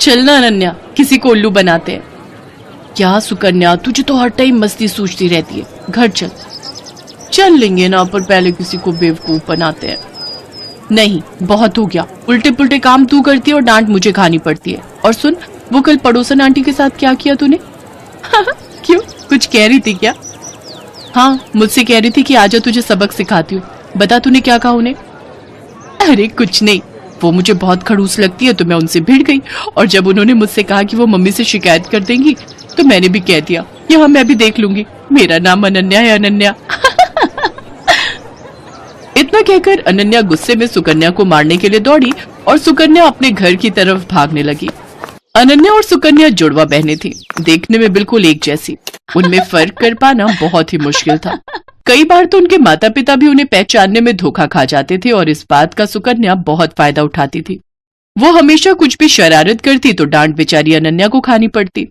चलना अनन्या, किसी को उल्लू बनाते हैं। क्या सुकन्या, तुझे तो हर टाइम मस्ती सूझती रहती है। घर चल। चल लेंगे ना, पर पहले किसी को बेवकूफ बनाते हैं। नहीं, बहुत हो गया। उल्टे पुल्टे काम तू करती है और डांट मुझे खानी पड़ती है। और सुन, वो कल पड़ोसन आंटी के साथ क्या किया तूने? क्यों, कुछ कह रही थी क्या? हाँ, मुझसे कह रही थी कि आजा तुझे सबक सिखाती हूँ। बता तूने क्या कहा उन्हें? अरे कुछ नहीं, वो मुझे बहुत खड़ूस लगती है तो मैं उनसे भिड़ गई। और जब उन्होंने मुझसे कहा कि वो मम्मी से शिकायत कर देंगी तो मैंने भी कह दिया कि हाँ मैं भी देख लूंगी, मेरा नाम अनन्या है, अनन्या। इतना कहकर अनन्या गुस्से में सुकन्या को मारने के लिए दौड़ी और सुकन्या अपने घर की तरफ भागने लगी। अनन्या और सुकन्या जुड़वा बहनें थीं, देखने में बिल्कुल एक जैसी। उनमें फर्क कर पाना बहुत ही मुश्किल था। कई बार तो उनके माता पिता भी उन्हें पहचानने में धोखा खा जाते थे और इस बात का सुकन्या बहुत फायदा उठाती थी। वो हमेशा कुछ भी शरारत करती तो डांट बेचारी अनन्या को खानी पड़ती।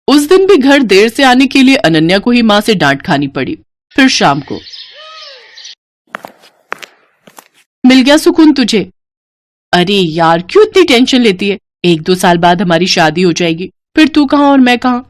उस दिन भी घर देर से आने के लिए अनन्या को ही माँ से डांट खानी पड़ी। फिर शाम को, मिल गया सुकून तुझे? अरे यार, क्यों इतनी टेंशन लेती है? 1-2 साल बाद हमारी शादी हो जाएगी, फिर तू कहाँ और मैं कहाँ।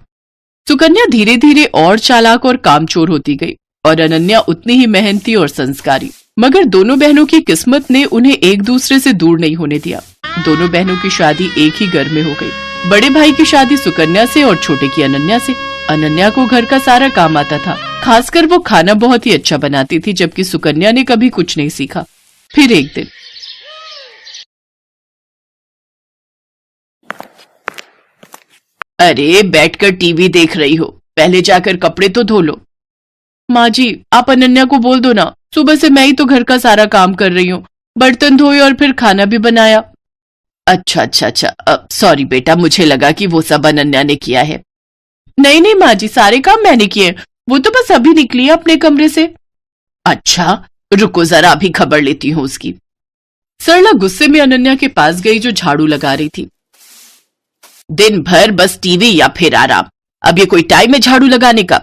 सुकन्या धीरे धीरे और चालाक और कामचोर होती गई और अनन्या उतनी ही मेहनती और संस्कारी। मगर दोनों बहनों की किस्मत ने उन्हें एक दूसरे से दूर नहीं होने दिया। दोनों बहनों की शादी एक ही घर में हो गई। बड़े भाई की शादी सुकन्या से और छोटे की अनन्या से। अनन्या को घर का सारा काम आता था, खासकर वो खाना बहुत ही अच्छा बनाती थी, जबकि सुकन्या ने कभी कुछ नहीं सीखा। फिर एक दिन, अरे बैठकर टीवी देख रही हो, पहले जाकर कपड़े तो धो लो। माँ जी, आप अनन्या को बोल दो ना, सुबह से मैं ही तो घर का सारा काम कर रही हूँ, बर्तन धोए और फिर खाना भी बनाया। अच्छा, सॉरी बेटा, मुझे लगा कि वो सब अनन्या ने किया है। नहीं नहीं माँ जी, सारे काम मैंने किए, वो तो बस अभी निकली है अपने कमरे से। अच्छा, रुको जरा अभी खबर लेती हूँ उसकी। सरला गुस्से में अनन्या के पास गई जो झाड़ू लगा रही थी। दिन भर बस टीवी या फिर आराम, अब ये कोई टाइम है झाड़ू लगाने का?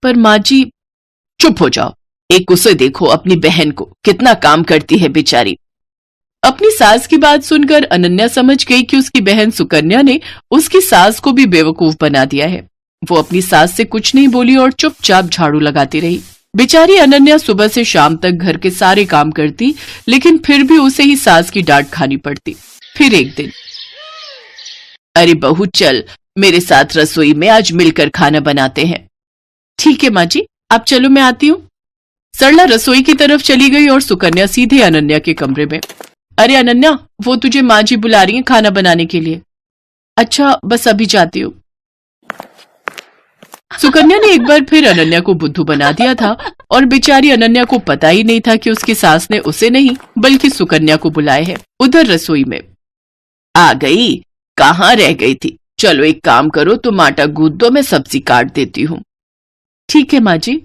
पर माँ जी। चुप हो जाओ, एक उसे देखो, अपनी बहन को, कितना काम करती है बेचारी। अपनी सास की बात सुनकर अनन्या समझ गई कि उसकी बहन सुकन्या ने उसकी सास को भी बेवकूफ बना दिया है। वो अपनी सास से कुछ नहीं बोली और चुपचाप झाड़ू लगाती रही। बेचारी अनन्या सुबह से शाम तक घर के सारे काम करती, लेकिन फिर भी उसे ही सास की डांट खानी पड़ती। फिर एक दिन, अरे बहू चल, मेरे साथ रसोई में आज मिलकर खाना बनाते हैं। ठीक है माँ जी, आप चलो, मैं आती हूँ। सरला रसोई की तरफ चली गई और सुकन्या सीधे अनन्या के कमरे में। अरे अनन्या, वो तुझे माँ जी बुला रही है खाना बनाने के लिए। अच्छा, बस अभी जाती हूँ। सुकन्या ने एक बार फिर अनन्या को बुद्धू बना दिया था और बेचारी अनन्या को पता ही नहीं था कि उसकी सास ने उसे नहीं बल्कि सुकन्या को बुलाए है। उधर रसोई में, आ गई, कहाँ रह गई थी? चलो एक काम करो, तुम आटा गूंथ दो, मैं सब्जी काट देती हूँ। ठीक है माँ जी।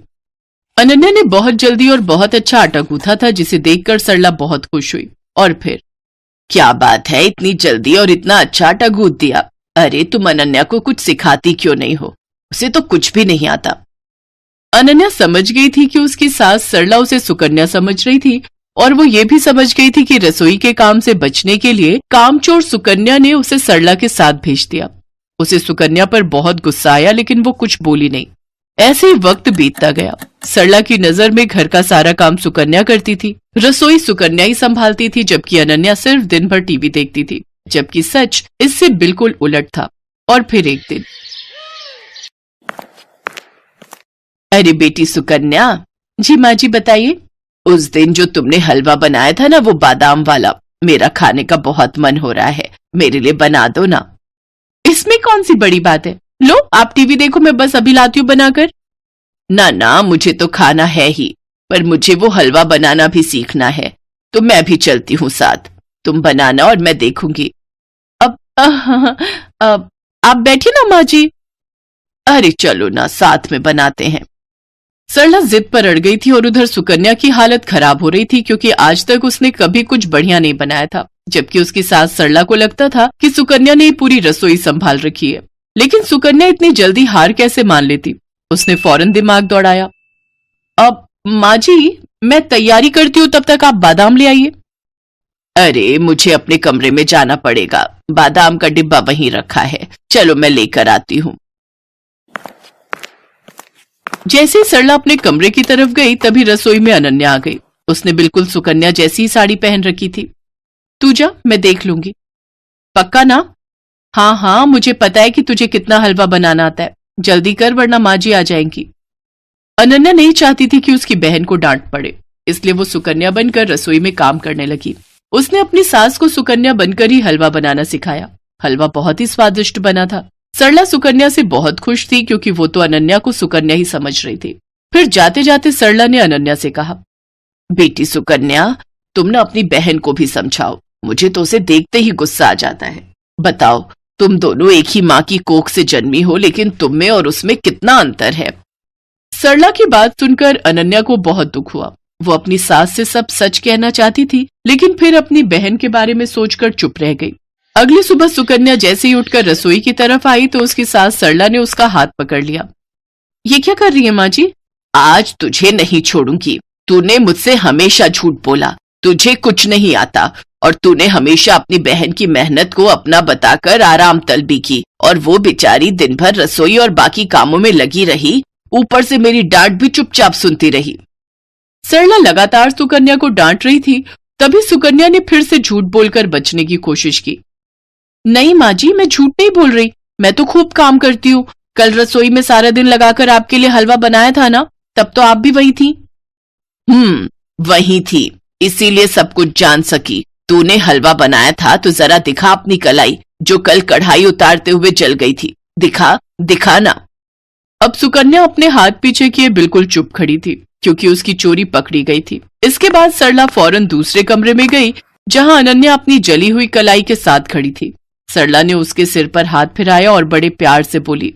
अनन्या ने बहुत जल्दी और बहुत अच्छा आटा गूंथा था, जिसे देखकर सरला बहुत खुश हुई। और फिर, क्या बात है, इतनी जल्दी और इतना अच्छा आटा गूंथ दिया। अरे तुम अनन्या को कुछ सिखाती क्यों नहीं हो? उसे तो कुछ भी नहीं आता। अनन्या समझ गई थी कि उसकी सास सरला उसे सुकन्या समझ रही थी और वो ये भी समझ गई थी कि रसोई के काम से बचने के लिए कामचोर सुकन्या ने उसे सरला के साथ भेज दिया। उसे सुकन्या पर बहुत गुस्सा आया, लेकिन वो कुछ बोली नहीं। ऐसे ही वक्त बीतता गया। सरला की नजर में घर का सारा काम सुकन्या करती थी, रसोई सुकन्या ही संभालती थी, जबकि अनन्या सिर्फ दिन भर टीवी देखती थी, जबकि सच इससे बिल्कुल उलट था। और फिर एक दिन, अरे बेटी सुकन्या। जी माँ जी, बताइए। उस दिन जो तुमने हलवा बनाया था ना, वो बादाम वाला, मेरा खाने का बहुत मन हो रहा है, मेरे लिए बना दो ना। इसमें कौन सी बड़ी बात है, लो आप टीवी देखो, मैं बस अभी लाती हूँ बनाकर। ना ना, मुझे तो खाना है ही, पर मुझे वो हलवा बनाना भी सीखना है, तो मैं भी चलती हूँ साथ। तुम बनाना और मैं देखूंगी। अब आप बैठिए ना माँ जी। अरे चलो ना, साथ में बनाते हैं। सरला जिद पर अड़ गई थी और उधर सुकन्या की हालत खराब हो रही थी, क्योंकि आज तक उसने कभी कुछ बढ़िया नहीं बनाया था, जबकि उसकी सास सरला को लगता था कि सुकन्या ने पूरी रसोई संभाल रखी है। लेकिन सुकन्या इतनी जल्दी हार कैसे मान लेती? उसने फौरन दिमाग दौड़ाया। अब माँ जी, मैं तैयारी करती हूँ, तब तक आप बादाम ले आइए। अरे मुझे अपने कमरे में जाना पड़ेगा, बादाम का डिब्बा वहीं रखा है, चलो मैं लेकर आती हूँ। जैसे ही सरला अपने कमरे की तरफ गई तभी रसोई में अनन्या आ गई। उसने बिल्कुल सुकन्या जैसी ही साड़ी पहन रखी थी। तू जा, मैं देख लूंगी। पक्का ना? हाँ हाँ, मुझे पता है कि तुझे कितना हलवा बनाना आता है, जल्दी कर वरना माँ जी आ जाएंगी। अनन्या नहीं चाहती थी कि उसकी बहन को डांट पड़े, इसलिए वो सुकन्या बनकर रसोई में काम करने लगी। उसने अपनी सास को सुकन्या बनकर ही हलवा बनाना सिखाया। हलवा बहुत ही स्वादिष्ट बना था। सरला सुकन्या से बहुत खुश थी क्योंकि वो तो अनन्या को सुकन्या ही समझ रही थी। फिर जाते जाते सरला ने अनन्या से कहा, बेटी सुकन्या, तुम ना अपनी बहन को भी समझाओ, मुझे तो उसे देखते ही गुस्सा आ जाता है। बताओ, तुम दोनों एक ही माँ की कोख से जन्मी हो, लेकिन तुम में और उसमें कितना अंतर है। सरला की बात सुनकर अनन्या को बहुत दुख हुआ। वो अपनी सास से सब सच कहना चाहती थी, लेकिन फिर अपनी बहन के बारे में सोचकर चुप रह गई। अगली सुबह सुकन्या जैसे ही उठकर रसोई की तरफ आई तो उसकी सास सरला ने उसका हाथ पकड़ लिया। ये क्या कर रही है माँ जी? आज तुझे नहीं छोड़ूंगी। तूने मुझसे हमेशा झूठ बोला, तुझे कुछ नहीं आता और तूने हमेशा अपनी बहन की मेहनत को अपना बताकर आराम तलबी की, और वो बेचारी दिन भर रसोई और बाकी कामों में लगी रही, ऊपर से मेरी डांट भी चुपचाप सुनती रही। सरला लगातार सुकन्या को डांट रही थी, तभी सुकन्या ने फिर से झूठ बोलकर बचने की कोशिश की। नहीं माँ जी, मैं झूठ नहीं बोल रही, मैं तो खूब काम करती हूँ। कल रसोई में सारा दिन लगाकर आपके लिए हलवा बनाया था ना, तब तो आप भी वही थी। वही थी, इसीलिए सब कुछ जान सकी। तूने हलवा बनाया था तो जरा दिखा अपनी कलाई, जो कल कढ़ाई उतारते हुए जल गई थी। दिखा ना। अब सुकन्या अपने हाथ पीछे किए बिल्कुल चुप खड़ी थी, क्योंकि उसकी चोरी पकड़ी गई थी। इसके बाद सरला फौरन दूसरे कमरे में गई, जहां अनन्या अपनी जली हुई कलाई के साथ खड़ी थी। सरला ने उसके सिर पर हाथ फिराया और बड़े प्यार से बोली,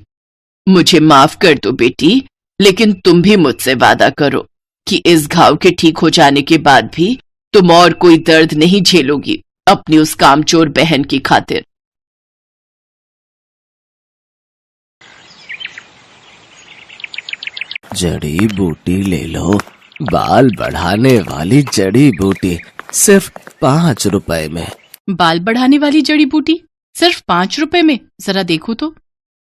मुझे माफ कर दो बेटी, लेकिन तुम भी मुझसे वादा करो कि इस घाव के ठीक हो जाने के बाद भी तुम और कोई दर्द नहीं झेलोगी अपनी उस कामचोर बहन की खातिर। जड़ी बूटी ले लो, बाल बढ़ाने वाली जड़ी बूटी, सिर्फ 5 रुपए में। बाल बढ़ाने वाली जड़ी बूटी सिर्फ 5 रुपए में? जरा देखो तो।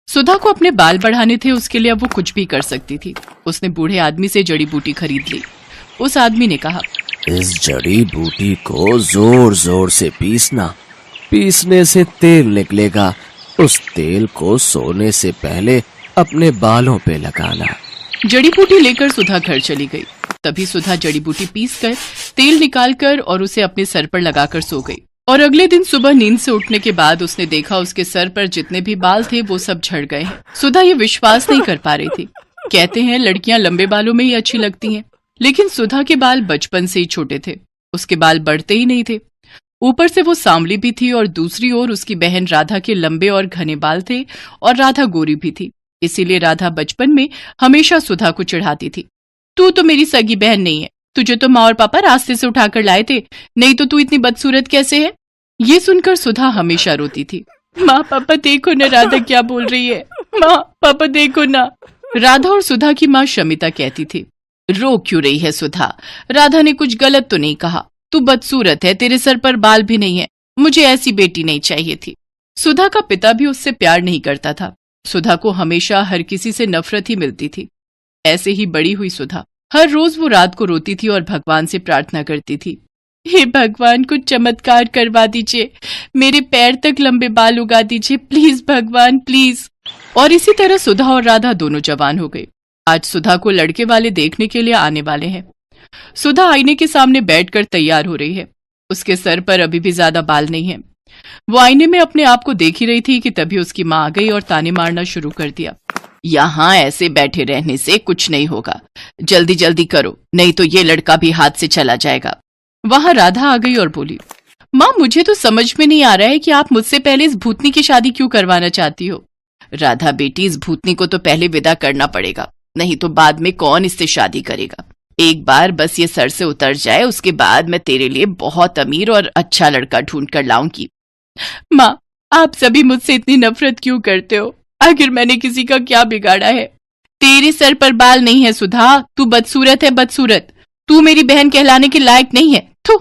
सुधा को अपने बाल बढ़ाने थे, उसके लिए अब वो कुछ भी कर सकती थी। उसने बूढ़े आदमी से जड़ी बूटी खरीद ली। उस आदमी ने कहा, इस जड़ी बूटी को जोर जोर से पीसना, पीसने से तेल निकलेगा। उस तेल को सोने से पहले अपने बालों पे लगाना। जड़ी बूटी लेकर सुधा घर चली गई। तभी सुधा जड़ी बूटी पीसकर तेल निकालकर और उसे अपने सर पर लगाकर सो गई। और अगले दिन सुबह नींद से उठने के बाद उसने देखा उसके सर पर जितने भी बाल थे वो सब झड़ गए हैं। सुधा ये विश्वास नहीं कर पा रही थी। कहते हैं लड़कियां लंबे बालों में ही अच्छी लगती हैं, लेकिन सुधा के बाल बचपन से ही छोटे थे, उसके बाल बढ़ते ही नहीं थे। ऊपर से वो सांवली भी थी और दूसरी ओर उसकी बहन राधा के लंबे और घने बाल थे और राधा गोरी भी थी। इसीलिए राधा बचपन में हमेशा सुधा को चिढ़ाती थी, तू तो मेरी सगी बहन नहीं है, तुझे तो माँ और पापा रास्ते से उठाकर लाए थे, नहीं तो तू इतनी बदसूरत कैसे है। ये सुनकर सुधा हमेशा रोती थी। माँ पापा देखो ना राधा क्या बोल रही है, माँ पापा देखो ना। राधा और सुधा की माँ शमिता कहती थी, रो क्यों रही है सुधा, राधा ने कुछ गलत तो नहीं कहा, तू बदसूरत है, तेरे सर पर बाल भी नहीं है, मुझे ऐसी बेटी नहीं चाहिए थी। सुधा का पिता भी उससे प्यार नहीं करता था। सुधा को हमेशा हर किसी से नफरत ही मिलती थी। ऐसे ही बड़ी हुई सुधा। हर रोज वो रात को रोती थी और भगवान से प्रार्थना करती थी, हे भगवान कुछ चमत्कार करवा दीजिए, मेरे पैर तक लंबे बाल उगा दीजिए, प्लीज भगवान प्लीज। और इसी तरह सुधा और राधा दोनों जवान हो गए। आज सुधा को लड़के वाले देखने के लिए आने वाले हैं। सुधा आईने के सामने बैठकर तैयार हो रही है। उसके सर पर अभी भी ज्यादा बाल नहीं है। वो आईने में अपने आप को देख ही रही थी कि तभी उसकी माँ आ गई और ताने मारना शुरू कर दिया, यहाँ ऐसे बैठे रहने से कुछ नहीं होगा, जल्दी जल्दी करो, नहीं तो ये लड़का भी हाथ से चला जाएगा। वहां राधा आ गई और बोली, माँ मुझे तो समझ में नहीं आ रहा है कि आप मुझसे पहले इस भूतनी की शादी क्यों करवाना चाहती हो। राधा बेटी, इस भूतनी को तो पहले विदा करना पड़ेगा, नहीं तो बाद में कौन इससे शादी करेगा। एक बार बस ये सर से उतर जाए, उसके बाद मैं तेरे लिए बहुत अमीर और अच्छा लड़का ढूंढ कर लाऊंगी। माँ आप सभी मुझसे इतनी नफरत क्यों करते हो, आखिर मैंने किसी का क्या बिगाड़ा है। तेरे सर पर बाल नहीं है सुधा, तू बदसूरत है बदसूरत, तू मेरी बहन कहलाने के लायक नहीं है। थू।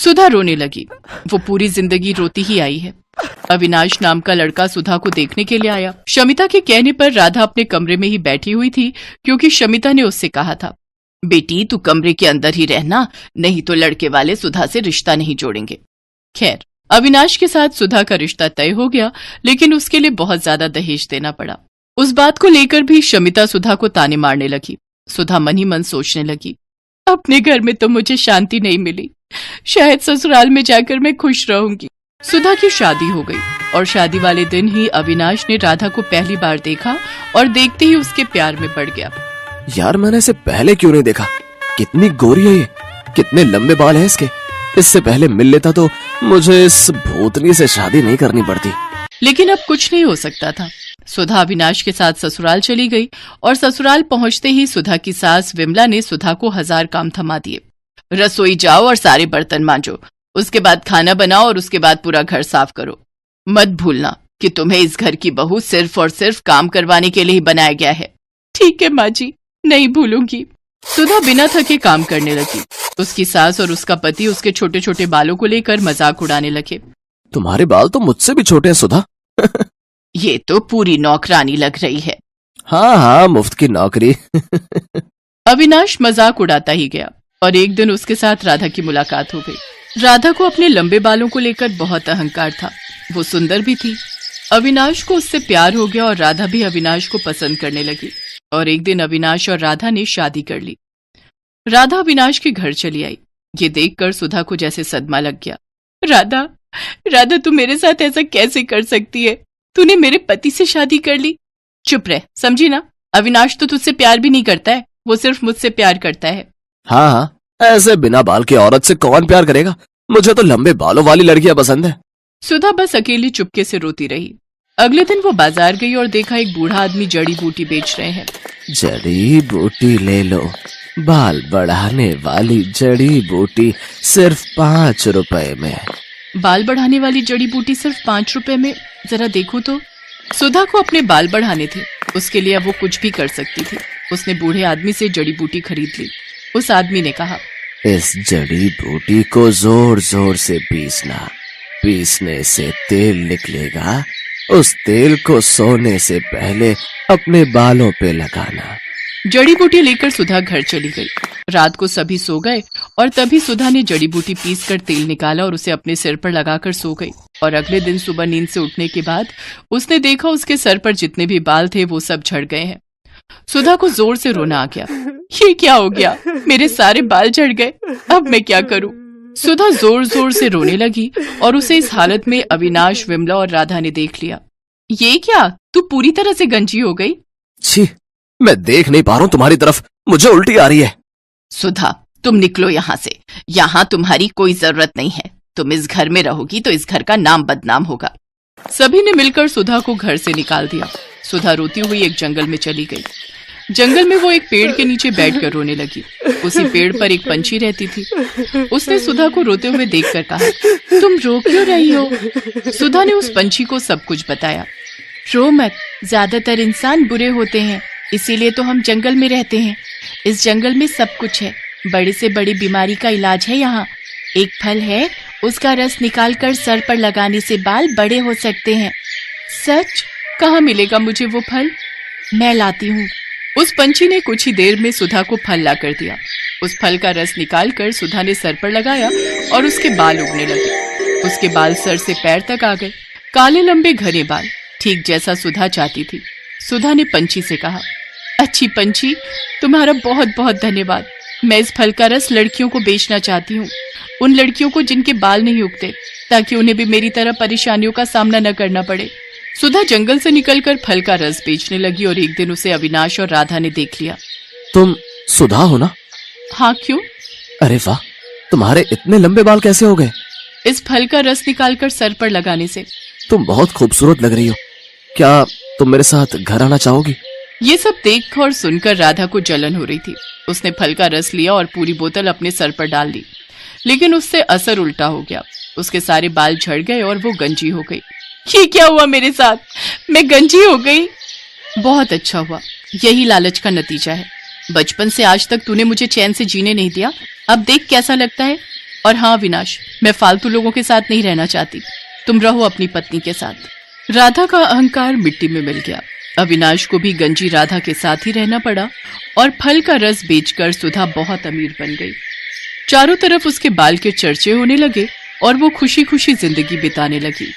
सुधा रोने लगी। वो पूरी जिंदगी रोती ही आई है। अविनाश नाम का लड़का सुधा को देखने के लिए आया। शमिता के कहने पर राधा अपने कमरे में ही बैठी हुई थी, क्योंकि शमिता ने उससे कहा था, बेटी तू कमरे के अंदर ही रहना, नहीं तो लड़के वाले सुधा से रिश्ता नहीं जोड़ेंगे। खैर, अविनाश के साथ सुधा का रिश्ता तय हो गया, लेकिन उसके लिए बहुत ज्यादा दहेज देना पड़ा। उस बात को लेकर भी शमिता सुधा को ताने मारने लगी। सुधा मन ही मन सोचने लगी, अपने घर में तो मुझे शांति नहीं मिली, शायद ससुराल में जाकर मैं खुश रहूंगी। सुधा की शादी हो गई और शादी वाले दिन ही अविनाश ने राधा को पहली बार देखा और देखते ही उसके प्यार में पड़ गया। यार मैंने इसे पहले क्यों नहीं देखा? कितनी गोरी है ये, कितने लंबे बाल हैं इसके। इससे पहले मिल लेता तो मुझे इस भूतनी से शादी नहीं करनी पड़ती। लेकिन अब कुछ नहीं हो सकता था। सुधा अविनाश के साथ ससुराल चली गई और ससुराल पहुंचते ही सुधा की सास विमला ने सुधा को 1000 काम थमा दिए। रसोई जाओ और सारे बर्तन मांजो, उसके बाद खाना बनाओ और उसके बाद पूरा घर साफ करो। मत भूलना कि तुम्हें इस घर की बहू सिर्फ और सिर्फ काम करवाने के लिए ही बनाया गया है। ठीक है माँ जी, नहीं भूलूंगी। सुधा बिना थके काम करने लगी। उसकी सास और उसका पति उसके छोटे छोटे बालों को लेकर मजाक उड़ाने लगे। तुम्हारे बाल तो मुझसे भी छोटे हैं सुधा। ये तो पूरी नौकरानी लग रही है। हाँ हाँ, मुफ्त की नौकरी। अविनाश मजाक उड़ाता ही गया और एक दिन उसके साथ राधा की मुलाकात हो गई। राधा को अपने लंबे बालों को लेकर बहुत अहंकार था। वो सुंदर भी थी। अविनाश को उससे प्यार हो गया और राधा भी अविनाश को पसंद करने लगी। और एक दिन अविनाश और राधा ने शादी कर ली। राधा अविनाश के घर चली आई। ये देखकर सुधा को जैसे सदमा लग गया। राधा, राधा तू मेरे साथ ऐसा कैसे कर सकती है? तूने मेरे पति से शादी कर ली। चुप रह, समझी ना? अविनाश तो तुझसे प्यार भी नहीं करता है, वो सिर्फ मुझसे प्यार करता है। हाँ हाँ, ऐसे बिना बाल की औरत से कौन प्यार करेगा? मुझे तो लंबे बालों वाली लड़कियां पसंद है। सुधा बस अकेली चुपके से रोती रही। अगले दिन वो बाजार गई और देखा एक बूढ़ा आदमी जड़ी बूटी बेच रहे हैं। जड़ी बूटी ले लो, बाल बढ़ाने वाली जड़ी बूटी सिर्फ 5 रुपए में। बाल बढ़ाने वाली जड़ी बूटी सिर्फ 5 रुपए में? जरा देखो तो। सुधा को अपने बाल बढ़ाने थे, उसके लिए अब वो कुछ भी कर सकती थी। उसने बूढ़े आदमी से जड़ी बूटी खरीद ली। उस आदमी ने कहा, इस जड़ी बूटी को जोर जोर से पीसना, पीसने से तेल निकलेगा। उस तेल को सोने से पहले अपने बालों पे लगाना। जड़ी बूटी लेकर सुधा घर चली गई। रात को सभी सो गए और तभी सुधा ने जड़ी बूटी पीसकर तेल निकाला और उसे अपने सिर पर लगाकर सो गई। और अगले दिन सुबह नींद से उठने के बाद उसने देखा उसके सर पर जितने भी बाल थे वो सब झड़ गए हैं। सुधा को जोर से रोना आ गया। ये क्या हो गया? मेरे सारे बाल झड़ गए, अब मैं क्या करूं? सुधा जोर जोर से रोने लगी और उसे इस हालत में अविनाश, विमला और राधा ने देख लिया। ये क्या, तू पूरी तरह से गंजी हो गई? छी, मैं देख नहीं पा रहा हूँ तुम्हारी तरफ, मुझे उल्टी आ रही है। सुधा, तुम निकलो यहाँ से। यहाँ तुम्हारी कोई जरूरत नहीं है। तुम इस घर में रहोगी तो इस घर का नाम बदनाम होगा। सभी ने मिलकर सुधा को घर से निकाल दिया। सुधा रोती हुई एक जंगल में चली गई। जंगल में वो एक पेड़ के नीचे बैठकर रोने लगी। उसी पेड़ पर एक पंछी रहती थी। उसने सुधा को रोते हुए देखकर कहा, तुम रो क्यों रही हो? सुधा ने उस पंछी को सब कुछ बताया। रो मत, ज्यादातर इंसान बुरे होते हैं, इसीलिए तो हम जंगल में रहते हैं। इस जंगल में सब कुछ है, बड़ी से बड़ी बीमारी का इलाज है यहाँ। एक फल है, उसका रस निकालकर सर पर लगाने से बाल बड़े हो सकते हैं। सच? कहाँ मिलेगा मुझे वो फल? मैं लाती हूँ। उस पंछी ने कुछ ही देर में सुधा को फल ला कर दिया। उस फल का रस निकालकर सुधा ने सर पर लगाया और उसके बाल उगने लगे। उसके बाल सर से पैर तक आ गए, काले लंबे घने बाल, ठीक जैसा सुधा चाहती थी। सुधा ने पंछी से कहा, अच्छी पंछी, तुम्हारा बहुत बहुत धन्यवाद। मैं इस फल का रस लड़कियों को बेचना चाहती हूँ, उन लड़कियों को जिनके बाल नहीं उगते, ताकि उन्हें भी मेरी तरह परेशानियों का सामना न करना पड़े। सुधा जंगल से निकलकर फल का रस बेचने लगी और एक दिन उसे अविनाश और राधा ने देख लिया। तुम सुधा हो ना? हाँ, क्यों? अरे वाह, तुम्हारे इतने लंबे बाल कैसे हो गए? इस फल का रस निकालकर सर पर लगाने से। तुम बहुत खूबसूरत लग रही हो। क्या तुम मेरे साथ घर आना चाहोगी? ये सब देख और सुनकर राधा को जलन हो रही थी। उसने फल का रस लिया और पूरी बोतल अपने सर पर डाल दी, लेकिन उससे असर उल्टा हो गया। उसके सारे बाल झड़ गए और वो गंजी हो गई। ये क्या हुआ मेरे साथ? मैं गंजी हो गई। बहुत अच्छा हुआ, यही लालच का नतीजा है। बचपन से आज तक तूने मुझे चैन से जीने नहीं दिया, अब देख कैसा लगता है। और हाँ अविनाश, मैं फालतू लोगों के साथ नहीं रहना चाहती, तुम रहो अपनी पत्नी के साथ। राधा का अहंकार मिट्टी में मिल गया। अविनाश को भी गंजी राधा के साथ ही रहना पड़ा और फल का रस बेचकर सुधा बहुत अमीर बन गई। चारों तरफ उसके बाल के चर्चे होने लगे और वो खुशी खुशी जिंदगी बिताने लगी।